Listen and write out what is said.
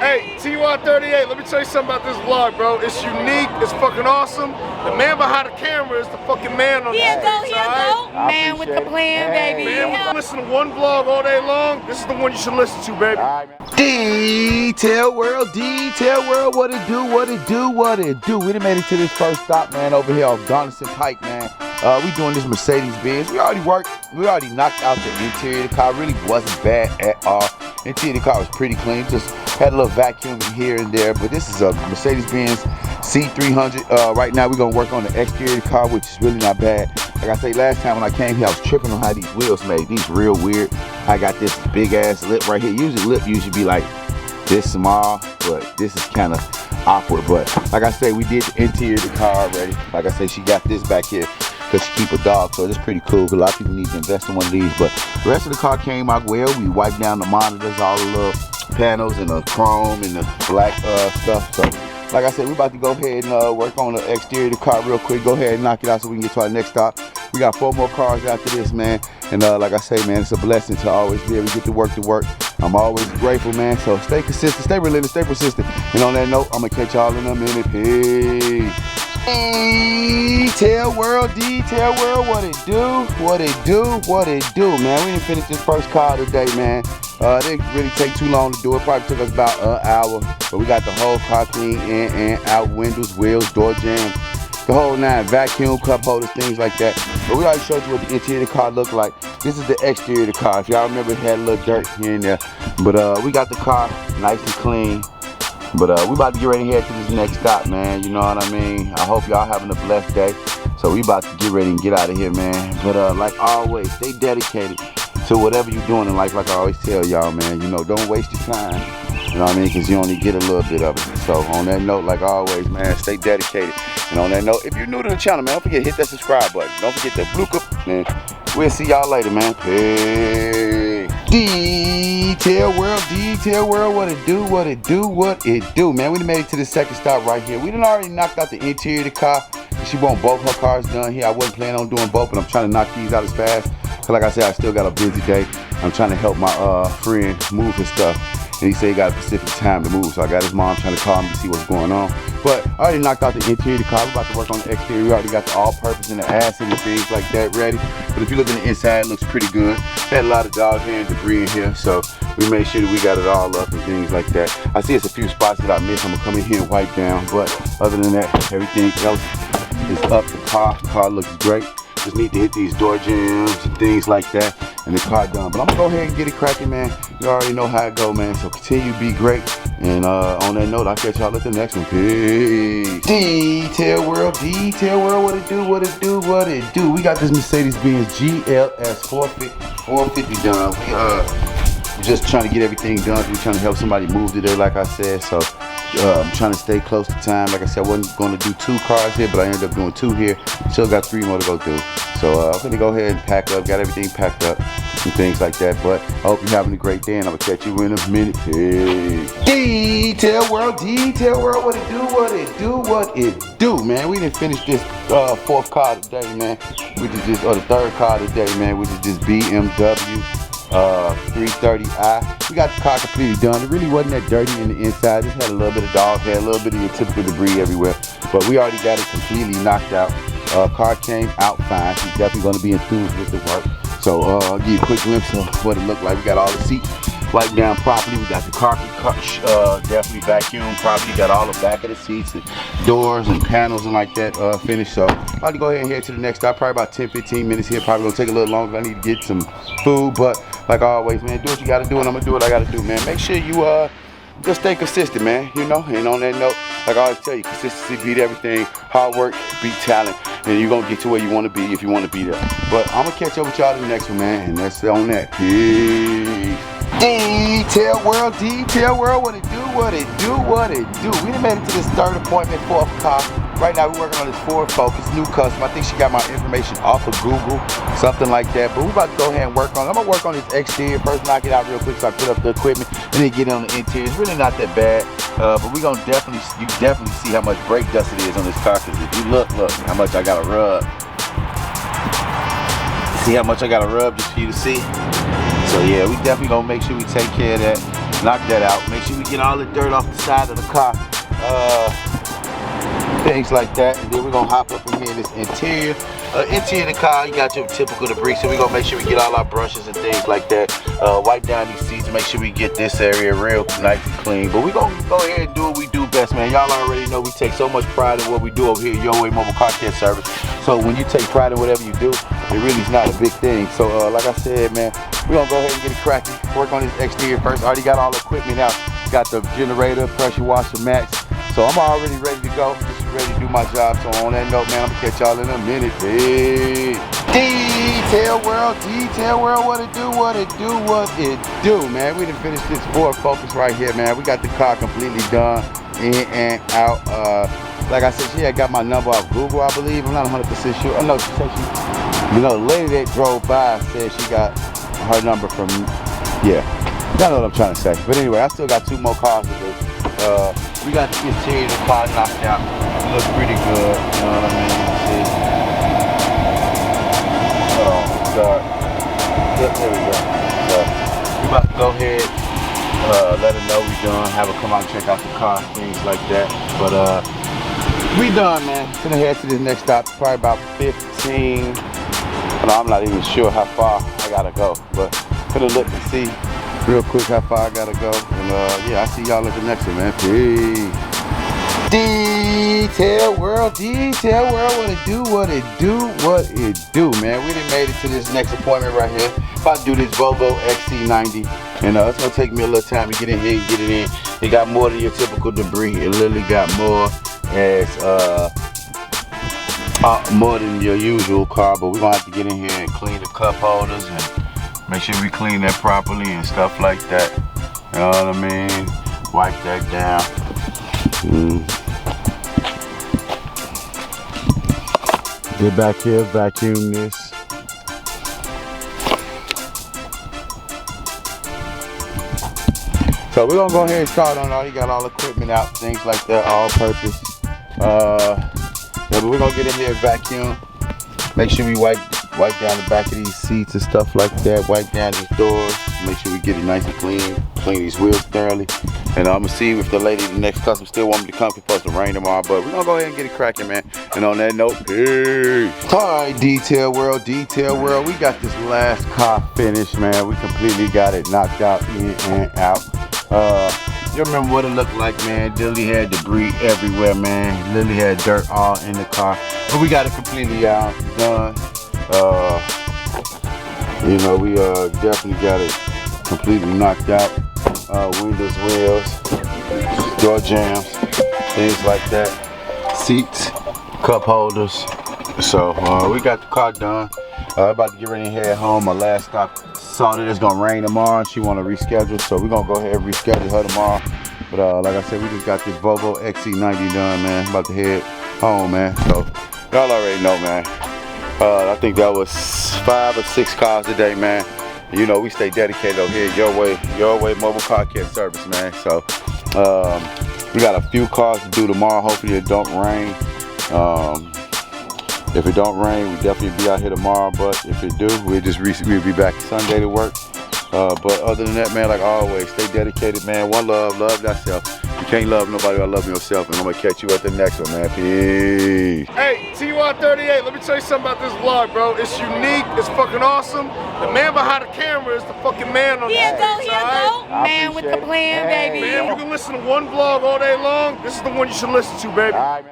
Hey, TY38, let me tell you something about this vlog, bro. It's unique, it's fucking awesome. The man behind the camera is the fucking man on the stage, alright? Man with the plan, baby. Man, listen to one vlog all day long. This is the one you should listen to, baby. Detail world, what it do, what it do, what it do. We done made it to this first stop, man, over here off Donaldson Pike, man. We doing this Mercedes-Benz. We already knocked out the interior. The car really wasn't bad at all. The interior of the car was pretty clean. Just had a little vacuum here and there. But this is a Mercedes-Benz C300. Right now we're gonna work on the exterior of the car, which is really not bad. Like I say, last time when I came here, I was tripping on how these wheels made. These real weird. I got this big ass lip right here. Usually lip usually be like this small, but this is kind of awkward. But like I say, we did the interior of the car already. Like I say, she got this back here because she keep a dog, so it's pretty cool. A lot of people need to invest in one of these, but the rest of the car came out well. We wiped down the monitors, all the little panels and the chrome and the black stuff. So like I said, we're about to go ahead and work on the exterior of the car real quick. Go ahead and knock it out so we can get to our next stop. We got 4 more cars after this, man. And like I say, man, it's a blessing to always be able to get to work. I'm always grateful, man. So stay consistent, stay relentless, stay persistent. And on that note, I'm gonna catch y'all in a minute. Peace. Detail world, what it do, what it do, what it do, man. We didn't finish this first car today, man. It didn't really take too long to do it. Probably took us about an hour, but we got the whole car clean in and out, windows, wheels, door jams, the whole 9, vacuum, cup holders, things like that. But we already showed you what the interior of the car looked like. This is the exterior of the car. If y'all remember, it had a little dirt here and there, but we got the car nice and clean. But we about to get ready to head to this next stop, man. You know what I mean? I hope y'all having a blessed day. So we about to get ready and get out of here, man. But like always, stay dedicated to whatever you're doing in life. Like I always tell y'all, man, you know, don't waste your time. You know what I mean? Because you only get a little bit of it. So on that note, like always, man, stay dedicated. And on that note, if you're new to the channel, man, don't forget to hit that subscribe button. Don't forget the blue cup, man. We'll see y'all later, man. Peace. Detail world, what it do, what it do, what it do, man. We done made it to the second stop right here. We done already knocked out the interior of the car. She want both her cars done here. I wasn't planning on doing both, but I'm trying to knock these out as fast. Cause like I said, I still got a busy day. I'm trying to help my friend move his stuff. And he said he got a specific time to move, so I got his mom trying to call me to see what's going on. But I already knocked out the interior of the car. We're about to work on the exterior. We already got the all-purpose and the acid and things like that ready. But if you look in the inside, it looks pretty good. Had a lot of dog hair and debris in here, so we made sure that we got it all up and things like that. I see it's a few spots that I missed. I'm gonna come in here and wipe down. But other than that, everything else is up. The car looks great. Just need to hit these door jams and things like that, and the car done. But I'm gonna go ahead and get it cracking, man. You already know how it go, man. So continue to be great. And on that note, I'll catch y'all at the next one. Peace. Detail world, what it do, what it do, what it do. We got this Mercedes-Benz GLS 450 done. We just trying to get everything done. We're trying to help somebody move today, like I said. So I'm trying to stay close to time. Like I said, I wasn't going to do 2 cars here, but I ended up doing 2 here. Still got 3 more to go through. So I'm gonna go ahead and pack up, got everything packed up and things like that. But I hope you're having a great day, and I'm gonna catch you in a minute. Peace. Detail world, what it do, what it do, what it do, man. We didn't finish this 4th car today, man. Or the 3rd car today, man, which is this BMW 330i. We got the car completely done. It really wasn't that dirty in the inside. Just had a little bit of dog hair, a little bit of your typical debris everywhere. But we already got it completely knocked out. Car came out fine. She's definitely going to be enthused with the work. So I'll give you a quick glimpse of what it looked like. We got all the seats wiped down properly. We got the carpet definitely vacuumed properly. Got all the back of the seats, the doors and panels and like that finished. So I'm about to go ahead and head to the next stop. Probably about 10-15 minutes here. Probably gonna take a little longer. I need to get some food, but like always, man, do what you gotta do, and I'm gonna do what I gotta do, man. Make sure you just stay consistent, man, you know. And on that note, like I always tell you, consistency beat everything. Hard work beat talent, and you're gonna get to where you want to be if you want to be there. But I'm gonna catch up with y'all in the next one, man, and that's on that. Peace. Detail world, what it do, what it do, what it do. We done made it to this 3rd appointment, 4th car. Right now we're working on this Ford Focus, new customer. I think she got my information off of Google, something like that. But we're about to go ahead and work on it. I'm gonna work on this exterior first, knock it out real quick so I put up the equipment, and then get on the interior. It's really not that bad, but we gonna you definitely see how much brake dust it is on this car. Cause if you look how much I gotta rub. See how much I gotta rub just for you to see. So yeah, we definitely gonna make sure we take care of that. knock that out. Make sure we get all the dirt off the side of the car. Things like that. And then we're gonna hop up in here in this interior. Interior of the car, you got your typical debris, so we're gonna make sure we get all our brushes and things like that. Wipe down these seats, make sure we get this area real nice and clean. But we're gonna go ahead and do what we do best, man. Y'all already know we take so much pride in what we do over here at Your Way Mobile Car Care Service. So when you take pride in whatever you do, it really is not a big thing. So like I said, man, we're gonna go ahead and get it cracking. Work on this exterior first. Already got all the equipment out. Got the generator, pressure washer mats. So I'm already ready to go. Just ready to do my job. So on that note, man, I'm gonna catch y'all in a minute. Hey. Detail world, what it do, what it do, what it do, man. We done finished this Ford Focus right here, man. We got the car completely done, in and out. Like I said, she had got my number off Google, I believe. I'm not 100% sure. Oh no, she said she, you know, the lady that drove by said she got her number from, yeah. Y'all know what I'm trying to say. But anyway, I still got 2 more cars to do. We got the interior of the car knocked out. It looks pretty good, you know what I mean? See? Hold on, start. Yep, there we go. So, we about to go ahead, let her know we done, have her come out and check out the car, things like that. But we done, man. Gonna head to this next stop, probably about 15. No, I'm not even sure how far I gotta go, but gonna look and see real quick how far I gotta go. And yeah, I see y'all at the next one, man. Peace. Detail world, what it do, what it do, what it do, man. We done made it to this next appointment right here. About to do this Volvo XC90. And it's gonna take me a little time to get in here and get it in. It got more than your typical debris. It literally got more as more than your usual car, but we're gonna have to get in here and clean the cup holders and make sure we clean that properly and stuff like that. You know what I mean? Wipe that down. Get back here, vacuum this. So we're gonna go ahead and start on all. You got all the equipment out, things like that, all purpose. Yeah, but we're gonna get in here and vacuum. Make sure we wipe down the back of these seats and stuff like that. Wipe down these doors. Make sure we get it nice and clean. Clean these wheels thoroughly. And I'm gonna see if the lady, the next customer, still want me to come. It's supposed to rain tomorrow, but we're gonna go ahead and get it cracking, man. And on that note, peace. All right, detail world. We got this last car finished, man. We completely got it knocked out, in and out. You remember what it looked like, man? Literally had debris everywhere, man. Literally had dirt all in the car. But we got it completely out, done. You know, we definitely got it completely knocked out. Windows, wheels, door jams, things like that. Seats, cup holders. So we got the car done. About to get ready and head home. My last stop saw that it's gonna rain tomorrow and she wanna reschedule, so we're gonna go ahead and reschedule her tomorrow. But like I said, we just got this Volvo XC90 done, man. About to head home, man. So y'all already know, man. I think that was 5 or 6 cars today, man. You know, we stay dedicated over here, Your Way Mobile Car Care Service, man. So we got a few cars to do tomorrow. Hopefully it don't rain. If it don't rain, we definitely be out here tomorrow. But if it do, we'll be back Sunday to work. But other than that, man, like always, stay dedicated, man. One love, love thyself. You can't love nobody but love yourself. And I'm gonna catch you at the next one, man. Peace. Hey, TY38, let me tell you something about this vlog, bro. It's unique, it's fucking awesome. The man behind the camera is the fucking man on the Here go. Man with the plan, baby. Man, you can listen to one vlog all day long. This is the one you should listen to, baby. All right, man.